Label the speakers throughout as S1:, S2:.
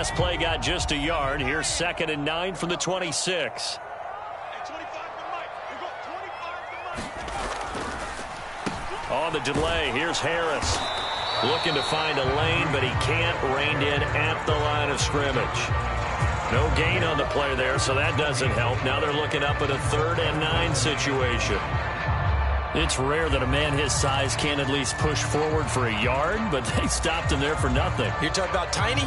S1: Last play got just a yard. Here's 2nd and 9 from the 26. On the delay, here's Harris. Looking to find a lane, but he can't. Reined in at the line of scrimmage. No gain on the play there, so that doesn't help. Now they're looking up at a 3rd and 9 situation. It's rare that a man his size can't at least push forward for a yard, but they stopped him there for nothing.
S2: You're talking about Tiny?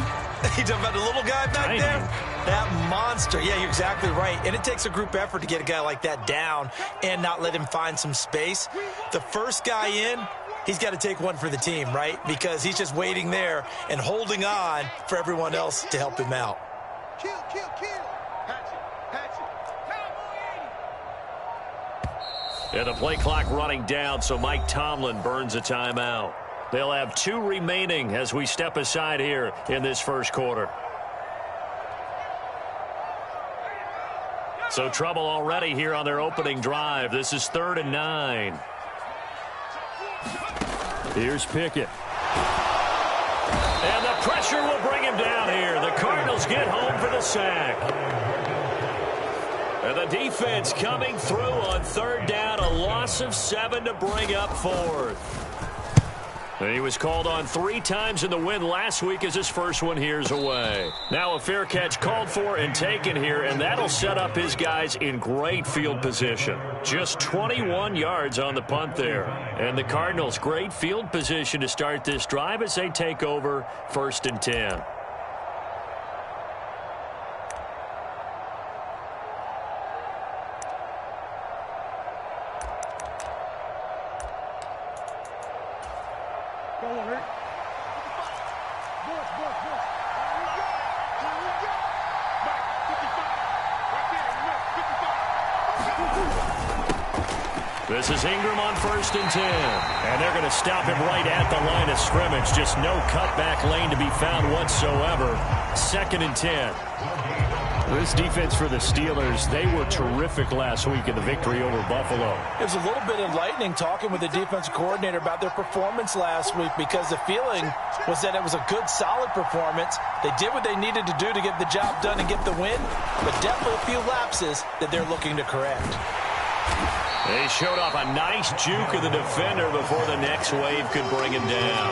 S2: You're talking about the little guy back there? That monster. Yeah, you're exactly right. And it takes a group effort to get a guy like that down and not let him find some space. The first guy in, he's got to take one for the team, right? Because he's just waiting there and holding on for everyone else to help him out.
S3: Kill. Patch it.
S1: And the play clock running down, so Mike Tomlin burns a timeout. They'll have 2 remaining as we step aside here in this first quarter. So trouble already here on their opening drive. This is 3rd and 9. Here's Pickett. And the pressure will bring him down here. The Cardinals get home for the sack. And the defense coming through on 3rd down. A loss of 7 to bring up 4th. And he was called on 3 times in the win last week as his first one here's away. Now a fair catch called for and taken here, and that'll set up his guys in great field position. Just 21 yards on the punt there. And the Cardinals, great field position to start this drive as they take over 1st and 10. This is Ingram on 1st and 10. And they're going to stop him right at the line of scrimmage. Just no cutback lane to be found whatsoever. 2nd and 10. This defense for the Steelers, they were terrific last week in the victory over Buffalo.
S2: It was a little bit enlightening talking with the defensive coordinator about their performance last week, because the feeling was that it was a good, solid performance. They did what they needed to do to get the job done and get the win, but definitely a few lapses that they're looking to correct.
S1: They showed off a nice juke of the defender before the next wave could bring him down.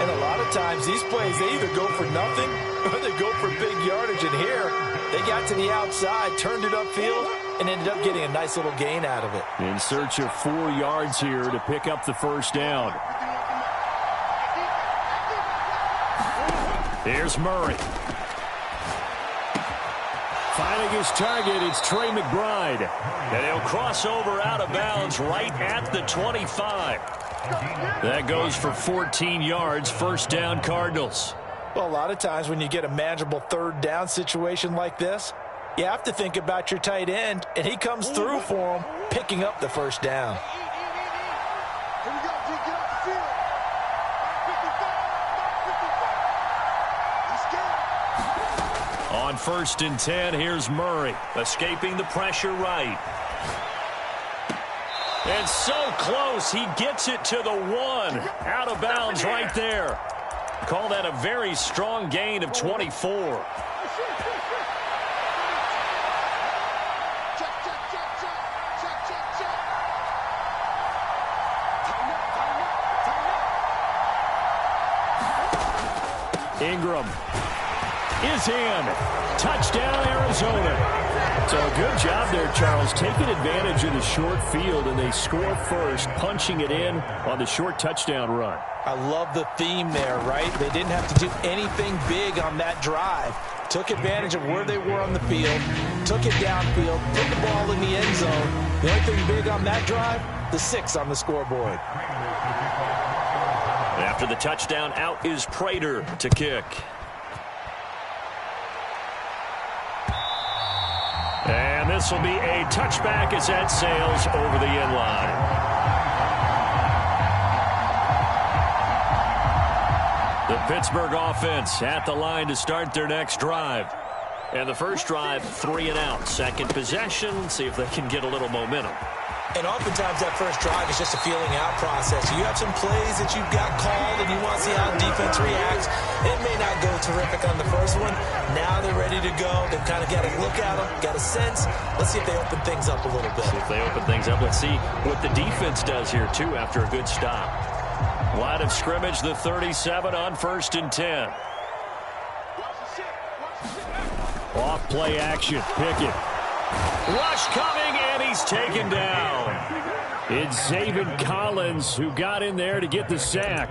S2: And a lot of times these plays, they either go for nothing or they go for big yardage. And here, they got to the outside, turned it upfield, and ended up getting a nice little gain out of it.
S1: In search of 4 yards here to pick up the 1st down. Here's Murray. Finding his target, it's Trey McBride. And he'll cross over out of bounds right at the 25. That goes for 14 yards, 1st down Cardinals.
S2: Well, a lot of times when you get a manageable 3rd down situation like this, you have to think about your tight end, and he comes through for him, picking up the 1st down.
S1: On 1st and 10, here's Murray, escaping the pressure right. And so close, he gets it to the 1. Out of bounds right there. Call that a very strong gain of 24. Ingram is in. Touchdown, Arizona. So a good job there, Charles, taking advantage of the short field, and they score first, punching it in on the short touchdown run.
S2: I love the theme there, right? They didn't have to do anything big on that drive. Took advantage of where they were on the field, took it downfield, put the ball in the end zone. The only thing big on that drive, the 6 on the scoreboard.
S1: After the touchdown, out is Prater to kick. And this will be a touchback as that sails over the end line. The Pittsburgh offense at the line to start their next drive. And the first drive, 3 and out. Second possession, see if they can get a little momentum.
S2: And oftentimes that first drive is just a feeling out process. You have some plays that you've got called and you want to see how the defense reacts. It may not go terrific on the first one. Now they're ready to go. They've kind of got a look at them, got a sense. Let's see if they open things up a little bit.
S1: See if they open things up. Let's see what the defense does here, too, after a good stop. Line of scrimmage, the 37 on 1st and 10. Off play action. Pickett. Rush coming, and he's taken down. It's Zaven Collins who got in there to get the sack.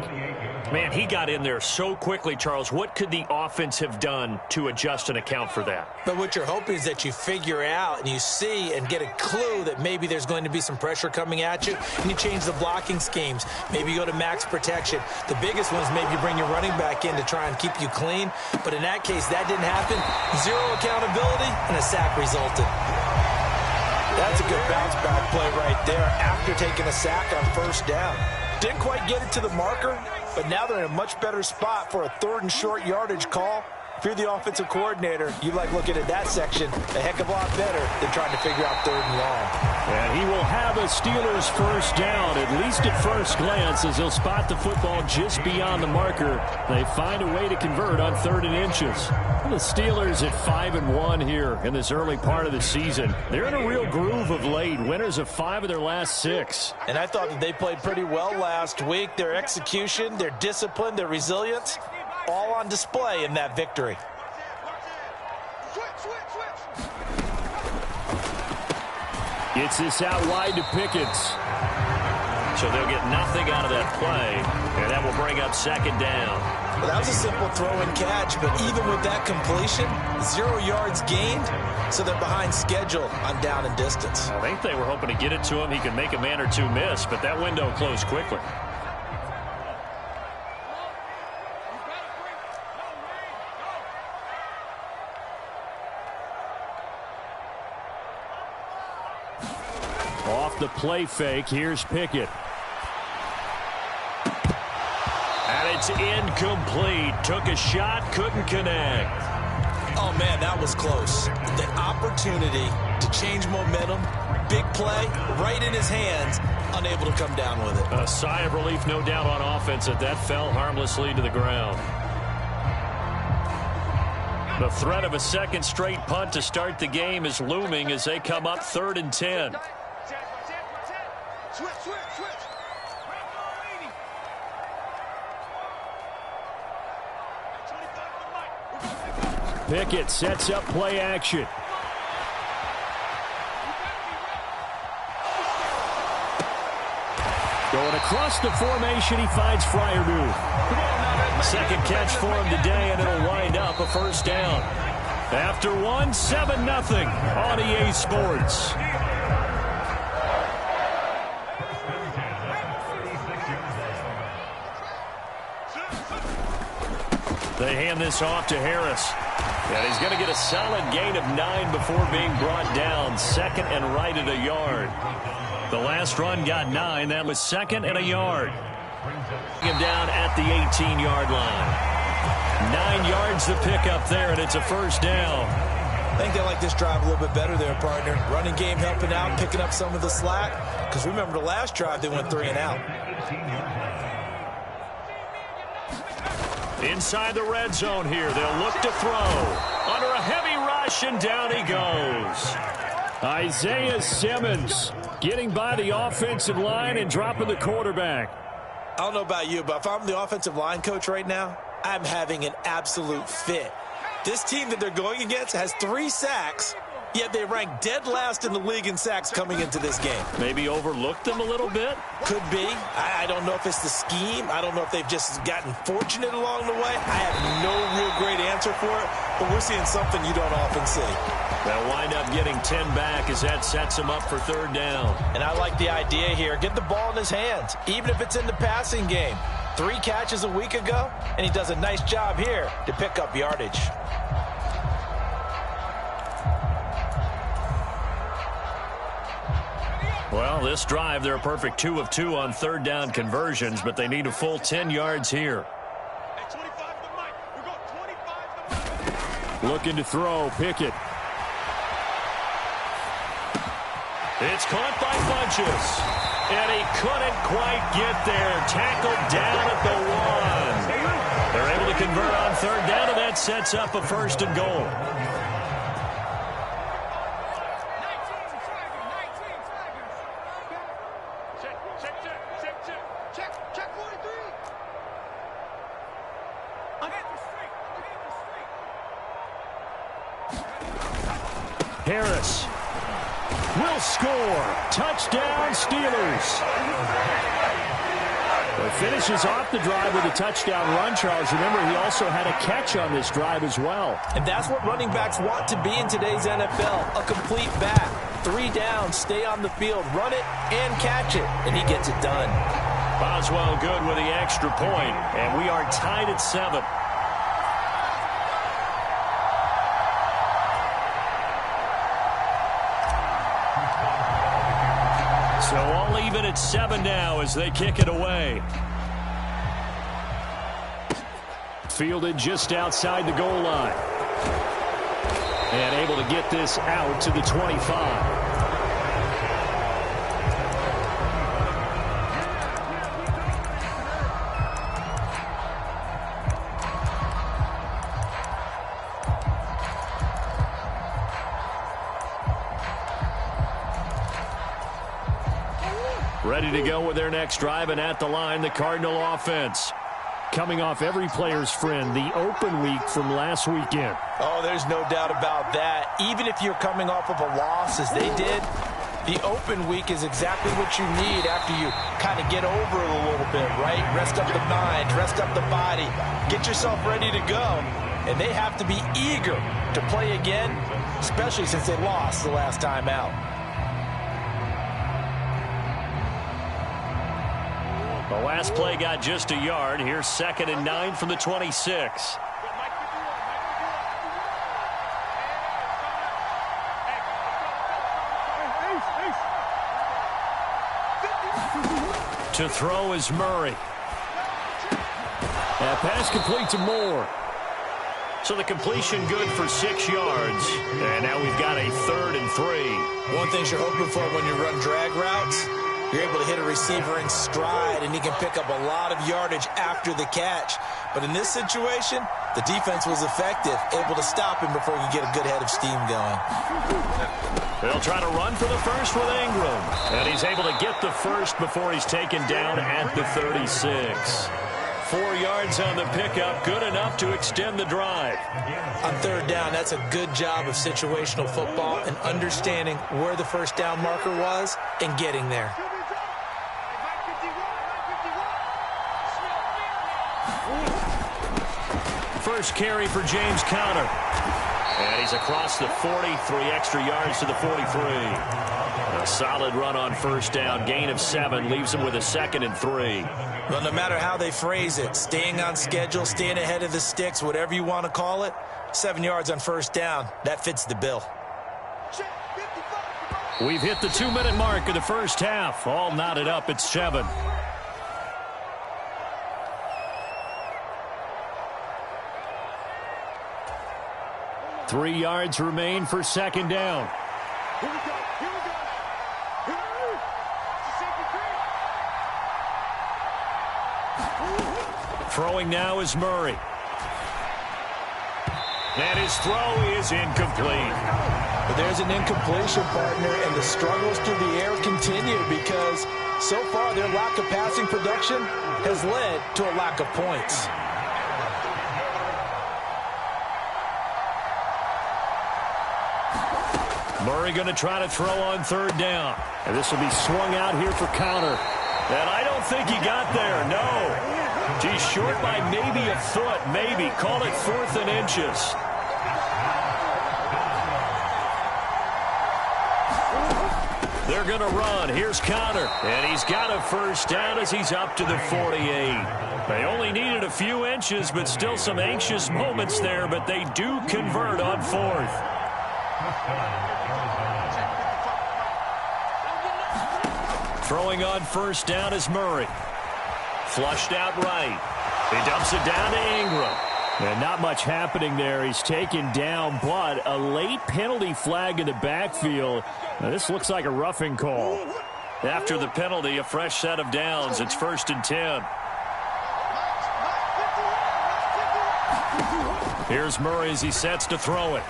S1: Man, he got in there so quickly, Charles. What could the offense have done to adjust and account for that?
S2: But what you're hoping is that you figure out and you see and get a clue that maybe there's going to be some pressure coming at you, and you change the blocking schemes. Maybe you go to max protection. The biggest one is maybe you bring your running back in to try and keep you clean. But in that case, that didn't happen. Zero accountability, and a sack resulted. That's a good bounce back play right there after taking a sack on 1st down. Didn't quite get it to the marker, but now they're in a much better spot for a 3rd and short yardage call. If you're the offensive coordinator, you like looking at that section a heck of a lot better than trying to figure out 3rd and long.
S1: And he will have a Steelers 1st down, at least at first glance, as he'll spot the football just beyond the marker. They find a way to convert on 3rd and inches. The Steelers at 5-1 here in this early part of the season. They're in a real groove of late. Winners of 5 of their last 6.
S2: And I thought that they played pretty well last week. Their execution, their discipline, their resilience, all on display in that victory.
S1: Gets this out wide to Pickett. So they'll get nothing out of that play, and that will bring up 2nd down.
S2: Well, that was a simple throw and catch, but even with that completion, 0 yards gained, so they're behind schedule on down and distance.
S1: I think they were hoping to get it to him. He could make a man or two miss, but that window closed quickly. Off the play fake, here's Pickett. And it's incomplete. Took a shot, couldn't connect.
S2: Oh, man, that was close. The opportunity to change momentum, big play, right in his hands, unable to come down with it.
S1: A sigh of relief, no doubt, on offense that fell harmlessly to the ground. The threat of a 2nd straight punt to start the game is looming as they come up 3rd and 10.
S3: Switch.
S1: Pickett sets up play action. Going across the formation, he finds Freiermuth. 2nd catch for him today, and it'll wind up a 1st down. After 7-0 on EA Sports. They hand this off to Harris. And he's going to get a solid gain of 9 before being brought down. 2nd and right at a yard. The last run got 9. That was 2nd and a yard. Him down at the 18-yard line. 9 yards to pick up there, and it's a 1st down.
S2: I think they like this drive a little bit better there, partner. Running game helping out, picking up some of the slack. Because remember the last drive, they went 3 and out.
S1: Inside the red zone here, they'll look to throw. Under a heavy rush, and down he goes. Isaiah Simmons getting by the offensive line and dropping the quarterback.
S2: I don't know about you, but if I'm the offensive line coach right now, I'm having an absolute fit. This team that they're going against has 3 sacks, yet they rank dead last in the league in sacks coming into this game.
S1: Maybe overlooked them a little bit?
S2: Could be. I don't know if it's the scheme. I don't know if they've just gotten fortunate along the way. I have no real great answer for it, but we're seeing something you don't often see.
S1: They'll wind up getting 10 back as that sets him up for 3rd down.
S2: And I like the idea here. Get the ball in his hands, even if it's in the passing game. 3 catches a week ago, and he does a nice job here to pick up yardage.
S1: Well, this drive, they're a perfect 2 of 2 on 3rd down conversions, but they need a full 10 yards here. Looking to throw, Pickett. It's caught by Funches. And he couldn't quite get there. Tackled down at the 1. They're able to convert on third down, and that sets up a first and goal.
S3: Check 43.
S1: Harris will score. Touchdown, Steelers. Well, finishes off the drive with a touchdown run, Charles. Remember, he also had a catch on this drive as well.
S2: And that's what running backs want to be in today's NFL, a complete back. 3 downs, stay on the field, run it, and catch it. And he gets it done.
S1: Boswell good with the extra point, and we are tied at 7. So all even at 7 now as they kick it away. Fielded just outside the goal line. And able to get this out to the 25. Ready to go with their next drive, and at the line, the Cardinal offense. Coming off every player's friend, the open week from last weekend.
S2: Oh, there's no doubt about that. Even if you're coming off of a loss, as they did, the open week is exactly what you need after you kind of get over it a little bit, right? Rest up the mind, rest up the body, get yourself ready to go. And they have to be eager to play again, especially since they lost the last time out.
S1: The last play got just a yard. Here's 2nd and 9 from the 26. To throw is Murray. That pass complete to Moore. So the completion good for 6 yards. And now we've got a 3rd and 3.
S2: One thing you're hoping for when you run drag routes, you're able to hit a receiver in stride, and he can pick up a lot of yardage after the catch. But in this situation, the defense was effective, able to stop him before he could get a good head of steam going.
S1: They'll try to run for the first with Ingram. And he's able to get the first before he's taken down at the 36. 4 yards on the pickup, good enough to extend the drive.
S2: On third down, that's a good job of situational football and understanding where the first down marker was and getting there.
S1: First carry for James Conner. And he's across the 40, 3 extra yards to the 43. A solid run on first down. Gain of 7 leaves him with a 2nd and 3.
S2: Well, no matter how they phrase it, staying on schedule, staying ahead of the sticks, whatever you want to call it, 7 yards on first down, that fits the bill.
S1: We've hit the 2-minute mark of the first half. All knotted up at 7. Three yards remain for 2nd down.
S3: Here we go. Here we go. Here we go.
S1: Throwing now is Murray. And his throw is incomplete.
S2: But there's an incompletion, partner, and the struggles through the air continue because so far their lack of passing production has led to a lack of points.
S1: Murray going to try to throw on third down. And this will be swung out here for Conner. And I don't think he got there, no. He's short by maybe a foot, maybe. Call it 4th and inches. They're going to run. Here's Conner. And he's got a first down as he's up to the 48. They only needed a few inches, but still some anxious moments there. But they do convert on 4th. Throwing on first down is Murray. Flushed out right. He dumps it down to Ingram. And not much happening there. He's taken down, but a late penalty flag in the backfield. Now, this looks like a roughing call. After the penalty, a fresh set of downs. It's 1st and 10. Here's Murray as he sets to throw it.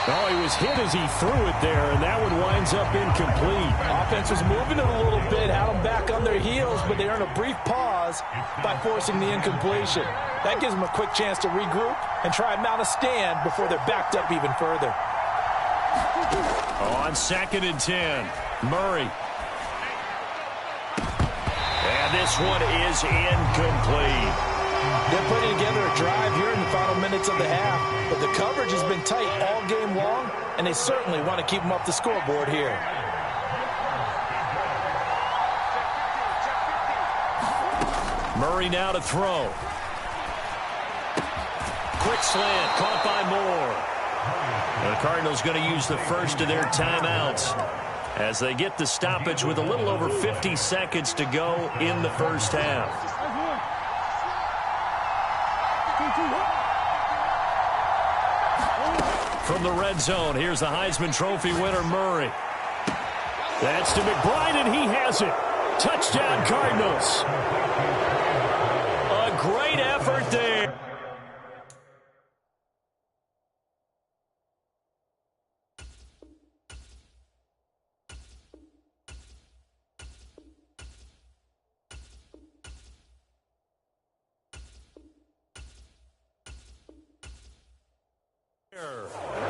S1: Oh, he was hit as he threw it there, and that one winds up incomplete.
S4: Offense was moving it a little bit, had them back on their heels, but they earned a brief pause by forcing the incompletion. That gives them a quick chance to regroup and try and mount a stand before they're backed up even further.
S1: On 2nd and 10, Murray. And this one is incomplete.
S4: They're putting together a drive here in the final minutes of the half, but the coverage has been tight all game long, and they certainly want to keep them up the scoreboard here.
S1: Murray now to throw. Quick slant, caught by Moore. The Cardinals going to use the first of their timeouts as they get the stoppage with a little over 50 seconds to go in the first half. From the red zone, here's the Heisman Trophy winner, Murray. That's to McBride, and he has it. Touchdown, Cardinals. A great effort there.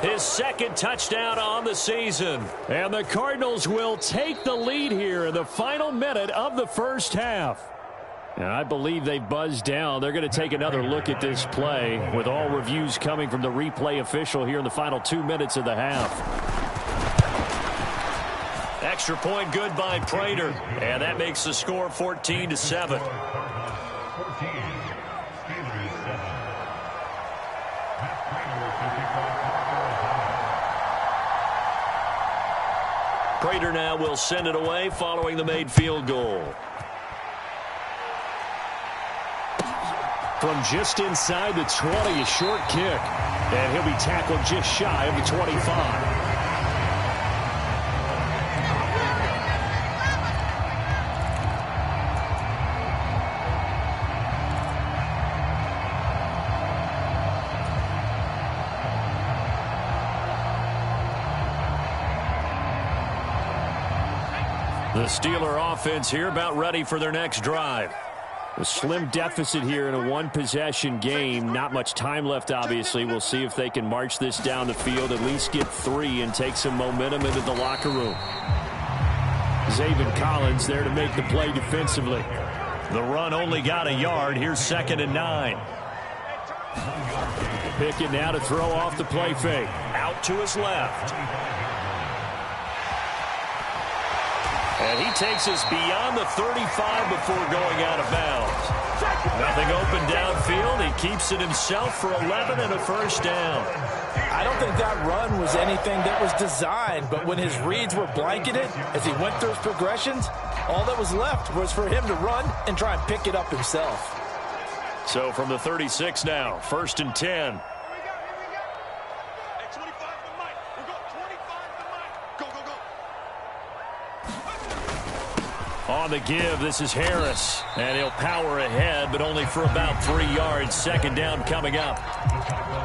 S1: His second touchdown on the season. And the Cardinals will take the lead here in the final minute of the first half. And I believe they buzzed down. They're going to take another look at this play with all reviews coming from the replay official here in the final 2 minutes of the half. Extra point good by Prater. And that makes the score 14-7. Prater now will send it away following the made field goal. From just inside the 20, a short kick. And he'll be tackled just shy of the 25. The Steeler offense here about ready for their next drive. A slim deficit here in a one-possession game. Not much time left, obviously. We'll see if they can march this down the field, at least get 3 and take some momentum into the locker room. Zaven Collins there to make the play defensively. The run only got a yard. Here's 2nd and 9. Pickett now to throw off the play fake. Out to his left. And he takes us beyond the 35 before going out of bounds. Nothing open downfield. He keeps it himself for 11 and a first down.
S4: I don't think that run was anything that was designed, but when his reads were blanketed as he went through his progressions, all that was left was for him to run and try and pick it up himself.
S1: So from the 36 now, 1st and 10. On the give, this is Harris. And he'll power ahead, but only for about 3 yards. 2nd down coming up.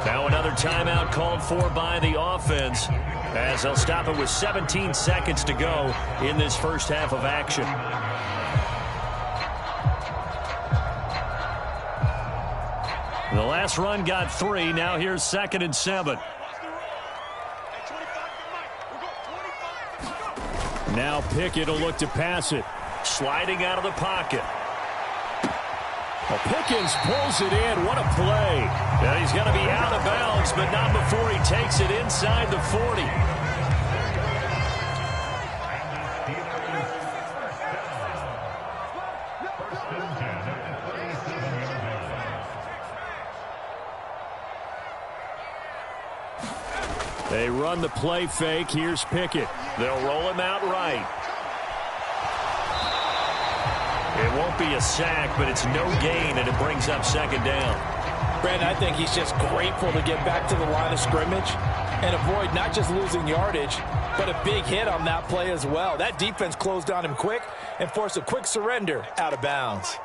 S1: Now another timeout called for by the offense, as they'll stop it with 17 seconds to go in this first half of action. The last run got 3. Now here's 2nd and 7. Now Pickett will look to pass it. Sliding out of the pocket. Well, Pickens pulls it in. What a play. And he's going to be out of bounds, but not before he takes it inside the 40. They run the play fake. Here's Pickett. They'll roll him out right. It won't be a sack, but it's no gain, and it brings up second down.
S4: Brandon, I think he's just grateful to get back to the line of scrimmage and avoid not just losing yardage, but a big hit on that play as well. That defense closed on him quick and forced a quick surrender out of bounds.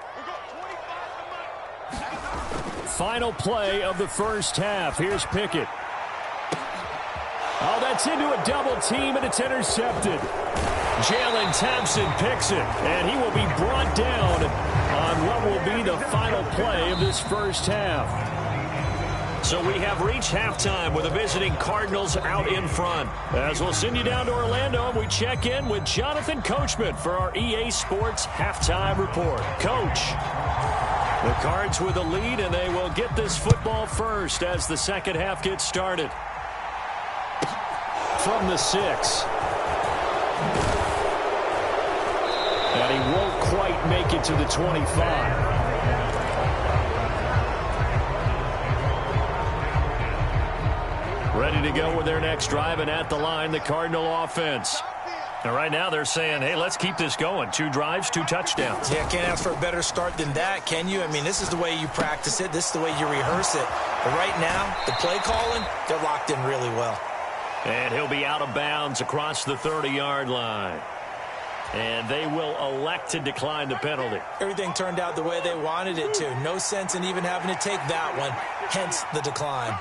S1: Final play of the first half. Here's Pickett. Oh, that's into a double team, and it's intercepted. Jalen Thompson picks it, and he will be brought down on what will be the final play of this first half. So we have reached halftime with the visiting Cardinals out in front. As we'll send you down to Orlando, and we check in with Jonathan Coachman for our EA Sports Halftime Report. Coach, the Cards with a lead, and they will get this football first as the second half gets started. From the 6. And he won't quite make it to the 25. Ready to go with their next drive, and at the line, the Cardinal offense. And right now they're saying, hey, let's keep this going. 2 drives, 2 touchdowns.
S2: Yeah, can't ask for a better start than that, can you? I mean, this is the way you practice it. This is the way you rehearse it. But right now, the play calling, they're locked in really well.
S1: And he'll be out of bounds across the 30-yard line. And they will elect to decline the penalty.
S2: Everything turned out the way they wanted it to. No sense in even having to take that one, hence the decline.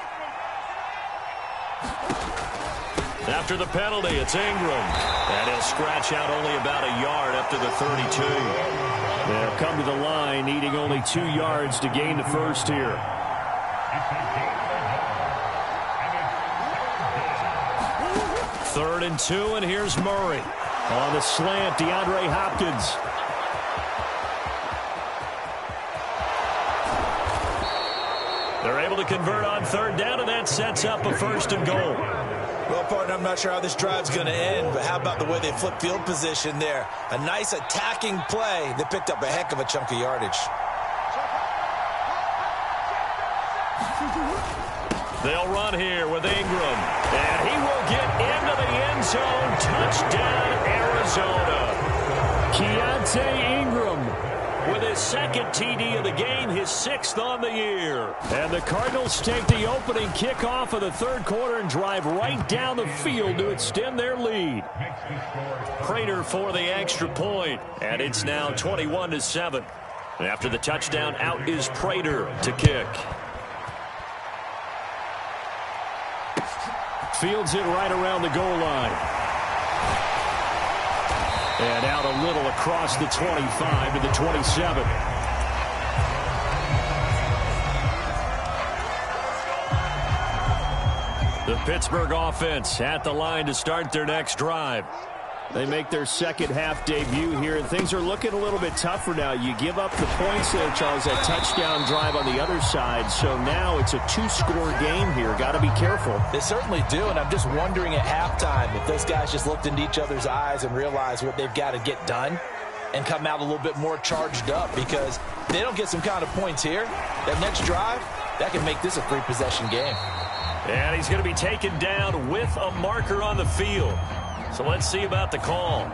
S1: After the penalty, it's Ingram. And he'll scratch out only about a yard up to the 32. They'll come to the line, needing only 2 yards to gain the first here. Third and 2, and here's Murray. On the slant, DeAndre Hopkins. They're able to convert on third down, and that sets up a first and goal.
S2: Well, partner, I'm not sure how this drive's going to end, but how about the way they flip field position there? A nice attacking play. They picked up a heck of a chunk of yardage.
S1: They'll run here with Ingram, and he will get into the end zone. Touchdown, Arizona. Keontae Ingram with his second TD of the game, his 6th on the year. And the Cardinals take the opening kickoff of the third quarter and drive right down the field to extend their lead. Prater for the extra point, and it's now 21-7. After the touchdown, out is Prater to kick. Fields it right around the goal line. And out a little across the 25 to the 27. The Pittsburgh offense at the line to start their next drive. They make their second half debut here, and things are looking a little bit tougher now. You give up the points there, Charles, that touchdown drive on the other side. So now it's a 2-score game here. Got to be careful.
S4: They certainly do, and I'm just wondering at halftime if those guys just looked into each other's eyes and realized what they've got to get done and come out a little bit more charged up, because if they don't get some kind of points here, that next drive, that can make this a 3-possession game.
S1: And he's going to be taken down with a marker on the field. So let's see about the call.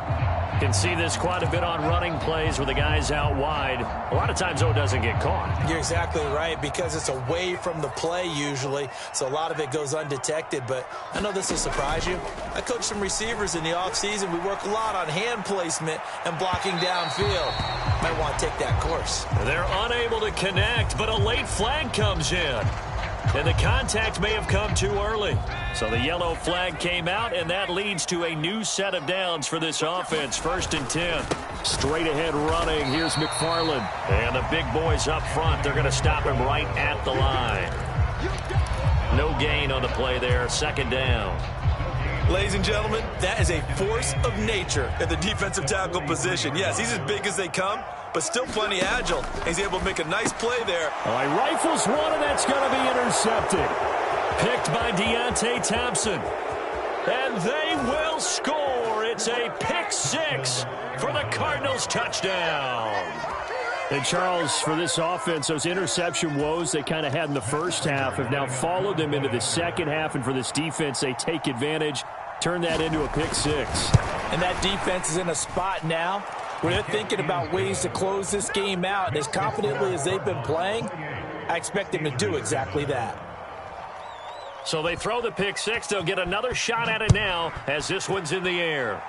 S1: You can see this quite a bit on running plays with the guys out wide. A lot of times, though, it doesn't get caught.
S2: You're exactly right, because it's away from the play usually, so a lot of it goes undetected. But I know this will surprise you. I coach some receivers in the offseason. We work a lot on hand placement and blocking downfield. Might want to take that course.
S1: They're unable to connect, but a late flag comes in. And the contact may have come too early. So the yellow flag came out, and that leads to a new set of downs for this offense. 1st and 10. Straight ahead running. Here's McFarland. And the big boys up front, they're going to stop him right at the line. No gain on the play there. 2nd down.
S2: Ladies and gentlemen, that is a force of nature at the defensive tackle position. Yes, he's as big as they come, but still plenty agile. He's able to make a nice play there.
S1: All right, rifles one, and that's going to be intercepted. Picked by Deontay Thompson. And they will score. It's a pick 6 for the Cardinals touchdown. And, Charles, for this offense, those interception woes they kind of had in the first half have now followed them into the second half. And for this defense, they take advantage, turn that into a pick 6.
S4: And that defense is in a spot now When they're thinking about ways to close this game out, and as confidently as they've been playing, I expect them to do exactly that.
S1: So they throw the pick six. They'll get another shot at it now as this one's in the air.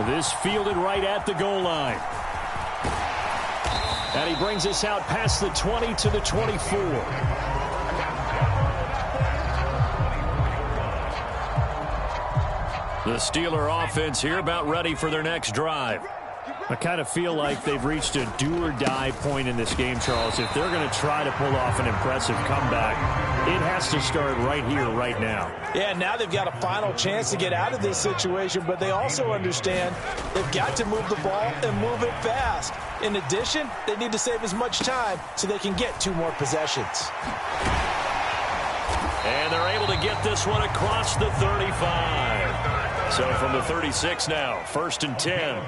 S1: This fielded right at the goal line. And he brings us out past the 20 to the 24. The Steeler offense here about ready for their next drive. I kind of feel like they've reached a do-or-die point in this game, Charles. If they're going to try to pull off an impressive comeback, it has to start right here, right now.
S4: Yeah, now they've got a final chance to get out of this situation, but they also understand they've got to move the ball and move it fast. In addition, they need to save as much time so they can get 2 more possessions.
S1: And they're able to get this one across the 35. So from the 36 now, 1st and 10.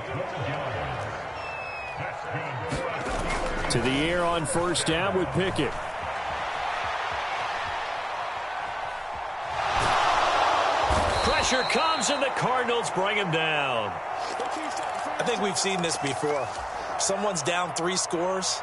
S1: To the air on 1st down with Pickett. Pressure comes, and the Cardinals bring him down.
S2: I think we've seen this before. Someone's down 3 scores.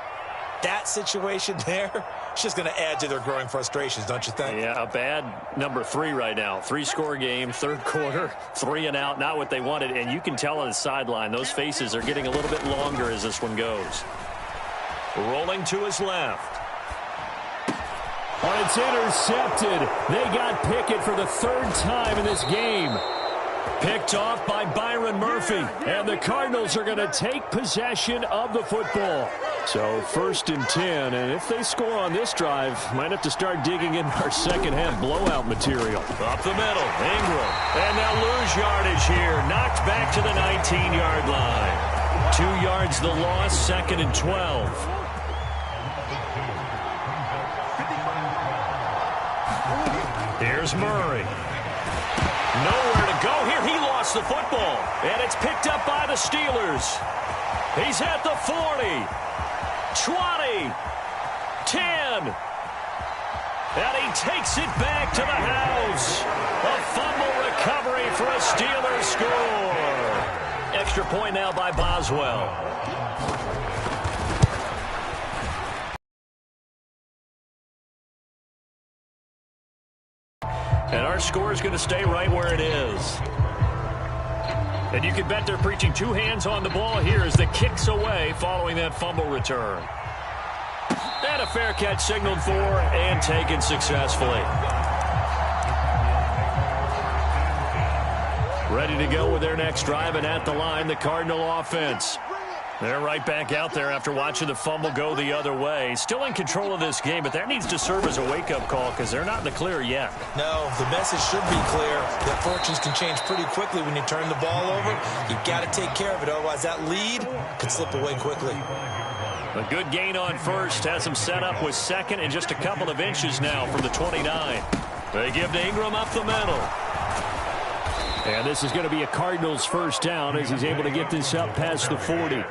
S2: That situation there, it's just going to add to their growing frustrations, don't you think?
S1: Yeah, a bad number 3 right now. 3-score game, 3rd quarter, 3 and out, not what they wanted. And you can tell on the sideline, those faces are getting a little bit longer as this one goes. Rolling to his left.
S5: Oh, it's intercepted. They got Pickett for the 3rd time in this game.
S1: Picked off by Byron Murphy. And the Cardinals are going to take possession of the football. So 1st and 10. And if they score on this drive, might have to start digging in our second-half blowout material. Up the middle, Ingram. And they'll lose yardage here. Knocked back to the 19-yard line. 2 yards the loss, 2nd and 12. Here's Murray. Nowhere to go here. He lost the football. And it's picked up by the Steelers. He's at the 40. 20. 10. And he takes it back to the house. A fumble recovery for a Steelers score. Extra point now by Boswell. And our score is going to stay right where it is. And you can bet they're preaching 2 hands on the ball here as the kick's away following that fumble return. And a fair catch signaled for and taken successfully. Ready to go with their next drive, and at the line, the Cardinal offense. They're right back out there after watching the fumble go the other way. Still in control of this game, but that needs to serve as a wake-up call because they're not in the clear yet.
S2: No, the message should be clear that fortunes can change pretty quickly when you turn the ball over. You've got to take care of it, otherwise that lead could slip away quickly.
S1: A good gain on 1st, has him set up with 2nd and just a couple of inches now from the 29. They give to Ingram up the middle. And this is going to be a Cardinals 1st down as he's able to get this up past the 40.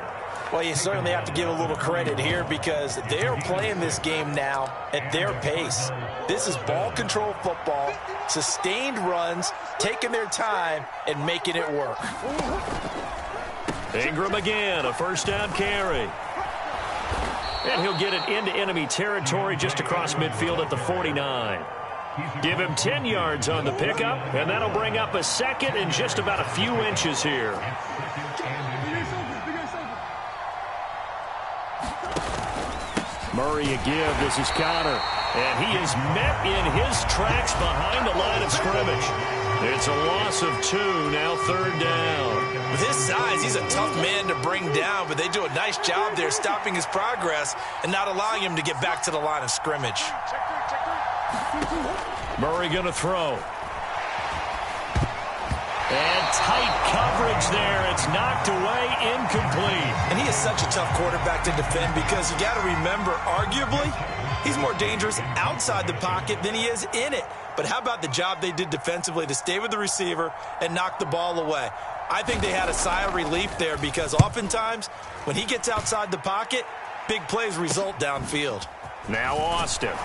S4: Well, you certainly have to give a little credit here because they're playing this game now at their pace. This is ball control football, sustained runs, taking their time, and making it work.
S1: Ingram again, a 1st down carry. And he'll get it into enemy territory just across midfield at the 49. Give him 10 yards on the pickup, and that'll bring up a 2nd and just about a few inches here. Murray a give. This is Connor. And he is met in his tracks behind the line of scrimmage. It's a loss of 2, now 3rd down.
S2: With his size, he's a tough man to bring down, but they do a nice job there stopping his progress and not allowing him to get back to the line of scrimmage.
S1: Murray going to throw. And tight coverage there. It's knocked away, incomplete.
S2: And he is such a tough quarterback to defend because you got to remember, arguably, he's more dangerous outside the pocket than he is in it. But how about the job they did defensively to stay with the receiver and knock the ball away? I think they had a sigh of relief there because oftentimes when he gets outside the pocket, big plays result downfield.
S1: Now Austin.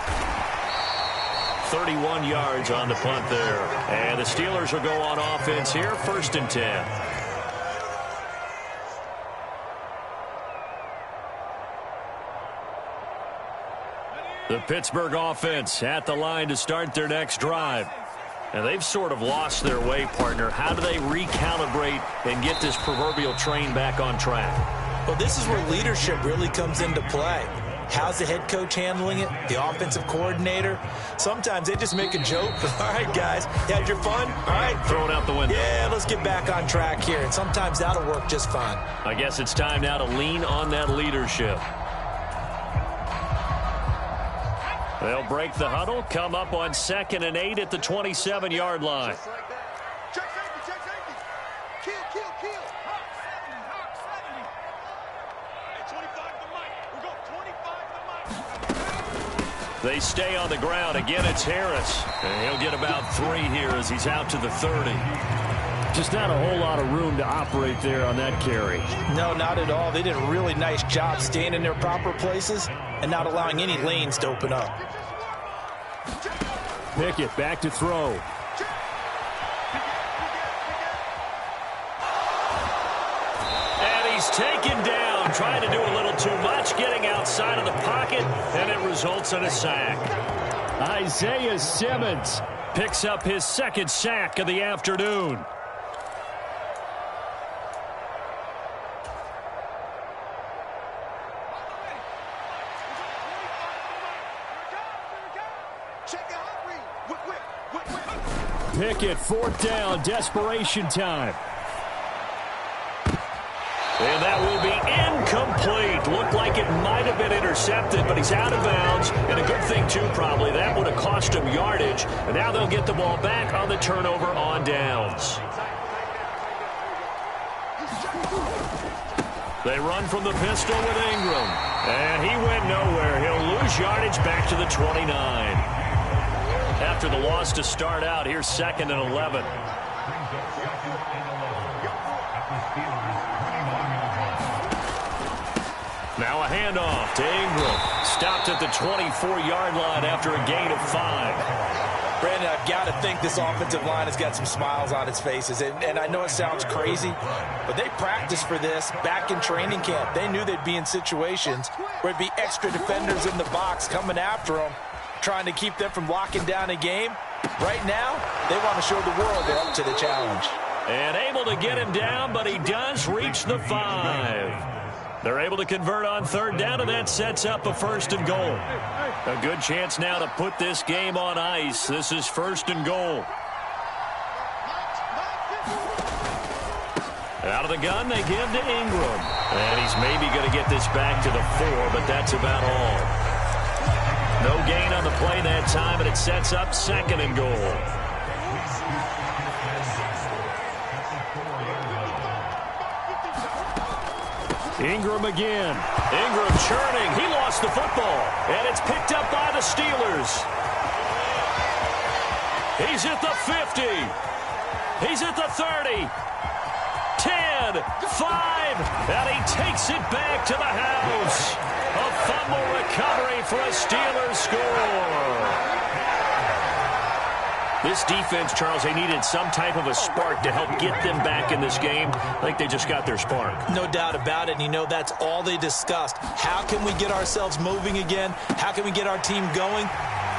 S1: 31 yards on the punt there. And the Steelers will go on offense here, 1st and 10. The Pittsburgh offense at the line to start their next drive. And they've sort of lost their way, partner. How do they recalibrate and get this proverbial train back on track?
S2: Well, this is where leadership really comes into play. How's the head coach handling it? The offensive coordinator? Sometimes they just make a joke. All right, guys, you had your fun? All right.
S1: Throw it out the window.
S2: Yeah, let's get back on track here. And sometimes that'll work just fine.
S1: I guess it's time now to lean on that leadership. They'll break the huddle, come up on 2nd and 8 at the 27-yard line.
S3: Check safety, check safety. Kill. Hawk 70, Hawk 70. Hey, 25 to Mike. We'll go 25 to Mike.
S1: They stay on the ground. Again, it's Harris. And he'll get about 3 here as he's out to the 30.
S5: Just not a whole lot of room to operate there on that carry.
S4: No, not at all. They did a really nice job staying in their proper places and not allowing any lanes to open up.
S5: Pickett back to throw.
S1: And he's taken down, trying to do a little too much, getting outside of the pocket, and it results in a sack.
S5: Isaiah Simmons
S1: Picks up his 2nd sack of the afternoon.
S5: Pickett, 4th down, desperation time.
S1: And that will be incomplete. Looked like it might have been intercepted, but he's out of bounds. And a good thing, too, probably. That would have cost him yardage. And now they'll get the ball back on the turnover on downs. They run from the pistol with Ingram. And he went nowhere. He'll lose yardage back to the 29. After the loss to start out, here's 2nd and 11. Now a handoff to Ingram. Stopped at the 24-yard line after a gain of 5.
S4: Brandon, I've got to think this offensive line has got some smiles on its faces. And I know it sounds crazy, but they practiced for this back in training camp. They knew they'd be in situations where it'd be extra defenders in the box coming after them, trying to keep them from locking down a game. Right now, they want to show the world they're up to the challenge.
S1: And able to get him down, but he does reach the 5. They're able to convert on 3rd down, and that sets up a 1st and goal. A good chance now to put this game on ice. This is 1st and goal. Out of the gun, they give to Ingram. And he's maybe going to get this back to the 4, but that's about all. No gain on the play that time, and it sets up 2nd and goal.
S5: Ingram again.
S1: Ingram churning. He lost the football. And it's picked up by the Steelers. He's at the 50. He's at the 30. 10, 5. And he takes it back to the house. A fumble recovery for a Steelers score. This defense, Charles, they needed some type of a spark to help get them back in this game. I think they just got their spark.
S2: No doubt about it. And you know, that's all they discussed. How can we get ourselves moving again? How can we get our team going?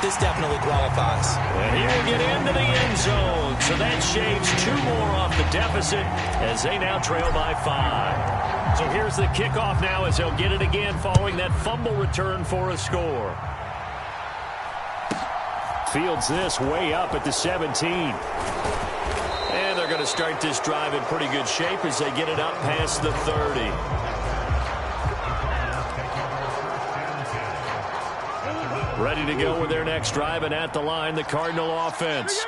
S2: This definitely qualifies.
S1: And he will get into the end zone. So that shaves 2 more off the deficit as they now trail by 5. So here's the kickoff now as they'll get it again following that fumble return for a score.
S5: Fields this way up at the 17.
S1: And they're going to start this drive in pretty good shape as they get it up past the 30. Ready to go with their next drive, and at the line, the Cardinal offense.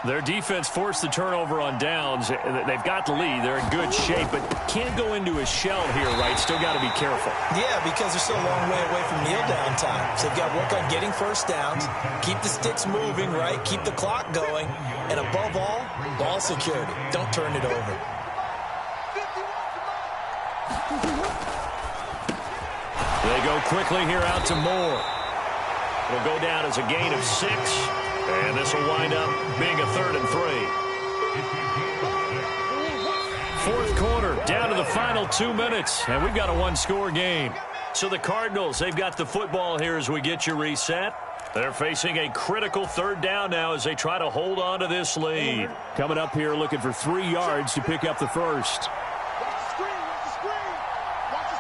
S1: Their defense forced the turnover on downs. They've got the lead. They're in good shape, but can't go into a shell here, right? Still got to be careful.
S2: Yeah, because they're still a long way away from kneel down time. So they've got to work on getting 1st downs, keep the sticks moving, right? Keep the clock going. And above all, ball security. Don't turn it over.
S1: They go quickly here out to Moore. It'll go down as a gain of 6. And this will wind up being a 3rd and 3. 4th quarter, down to the final 2 minutes, and we've got a 1-score game. So the Cardinals, they've got the football here as we get you reset. They're facing a critical third down now as they try to hold on to this lead.
S5: Coming up here looking for 3 yards to pick up the first.
S3: Watch the screen, watch the screen. Watch the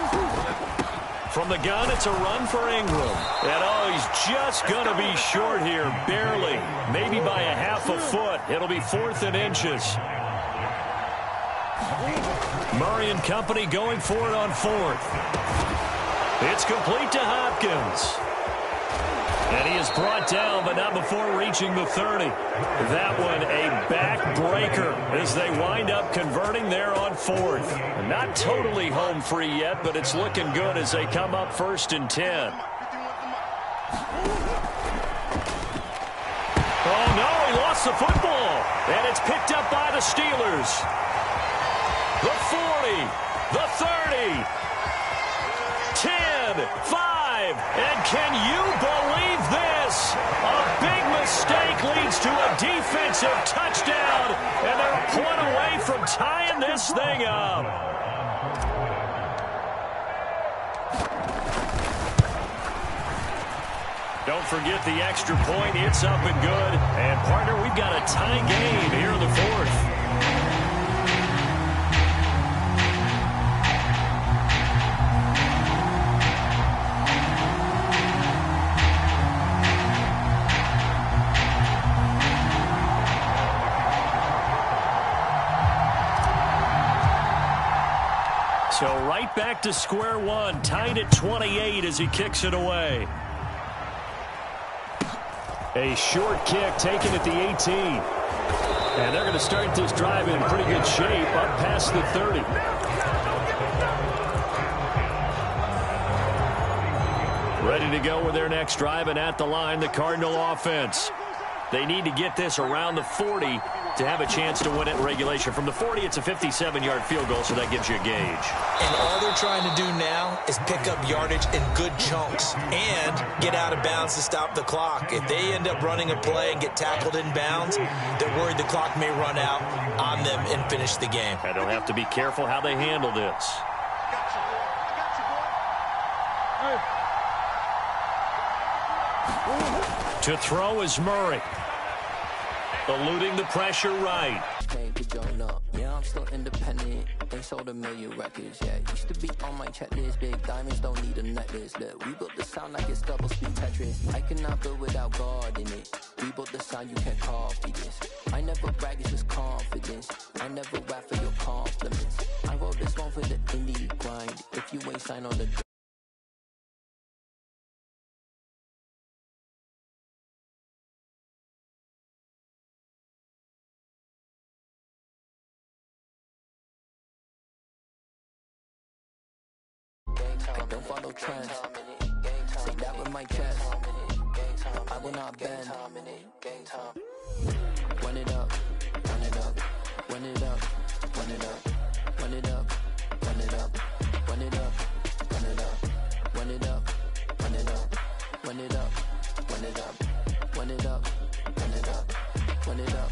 S3: screen.
S1: From the gun, it's a run for Ingram. And, oh, he's just going to be short here, barely. Maybe by a half a foot. It'll be 4th and inches. Murray and company going for it on 4th. It's complete to Hopkins. And he is brought down, but not before reaching the 30. That one a backbreaker as they wind up converting there on 4th. Not totally home free yet, but it's looking good as they come up 1st and 10. Oh, no, he lost the football. And it's picked up by the Steelers. The 40, the 30. 10, 5, and can you believe this? A big mistake leads to a defensive touchdown, and they're a point away from tying this thing up. Don't forget the extra point. It's up and good. And, partner, we've got a tie game here in the 4th. So right back to square one, tied at 28 as he kicks it away. A short kick taken at the 18. And they're going to start this drive in pretty good shape up past the 30. Ready to go with their next drive, and at the line, the Cardinal offense. They need to get this around the 40 to have a chance to win it in regulation. From the 40, it's a 57-yard field goal, so that gives you a gauge.
S2: And all they're trying to do now is pick up yardage in good chunks and get out of bounds to stop the clock. If they end up running a play and get tackled in bounds, they're worried the clock may run out on them and finish the game.
S1: And they'll have to be careful how they handle this. To throw is Murray. Eluding the pressure right.
S6: Yeah, I'm still independent. They sold 1 million records, yeah. Used to be on my checklist. Big diamonds don't need a necklace. Look, we built the sound like it's double speed Tetris. I cannot build without God in it. We built the sound, you can't copy this. I never brag, it's just confidence. I never rap for your compliments. I wrote this one for the indie grind. If you ain't signed on the I don't follow trends. Say that with my chest. I will not bend. Run it up, run it up, run it up, run it up, run it up, run it up, run it up, run it up, run it up, run it up, run it up, run it up, run it up, run it up, run it up.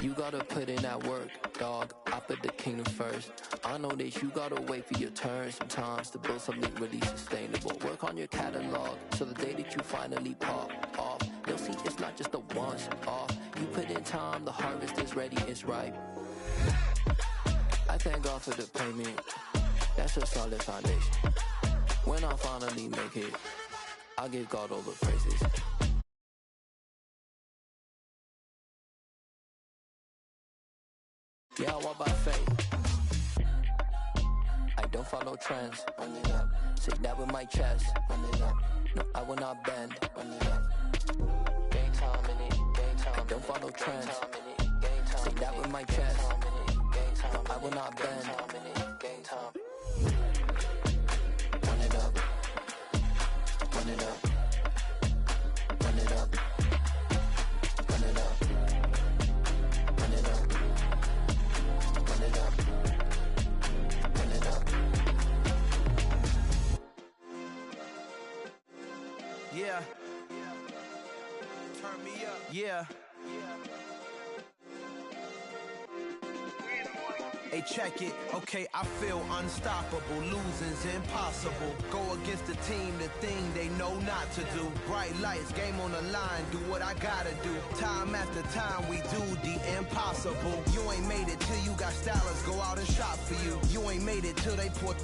S6: You gotta put in that work, dog. I put the kingdom first. I know that you gotta wait for your turn sometimes to build something really sustainable. Work on your catalog so the day that you finally pop off, you'll see it's not just a once off. You put in time, the harvest is ready, it's ripe. I thank God for the payment. That's a solid foundation. When I finally make it, I'll give God all the praises. Yeah, I walk by faith. I don't follow trends. Say that with my chest. No, I will not bend. Game time in it. Game time. I don't follow trends. Say that with my chest. No, I will not bend. Game time. Run it up. Run it up. Run it up. Run it up. Run it up. Run it up. Run it up.
S3: Yeah. Turn me up. Yeah.
S7: Hey, check it, okay, I feel unstoppable. Losing's impossible. Go against the team, the thing they know not to do. Bright lights, game on the line, do what I gotta do. Time after time, we do the impossible. You ain't made it till you got stylers, go out and shop for you. You ain't made it till they put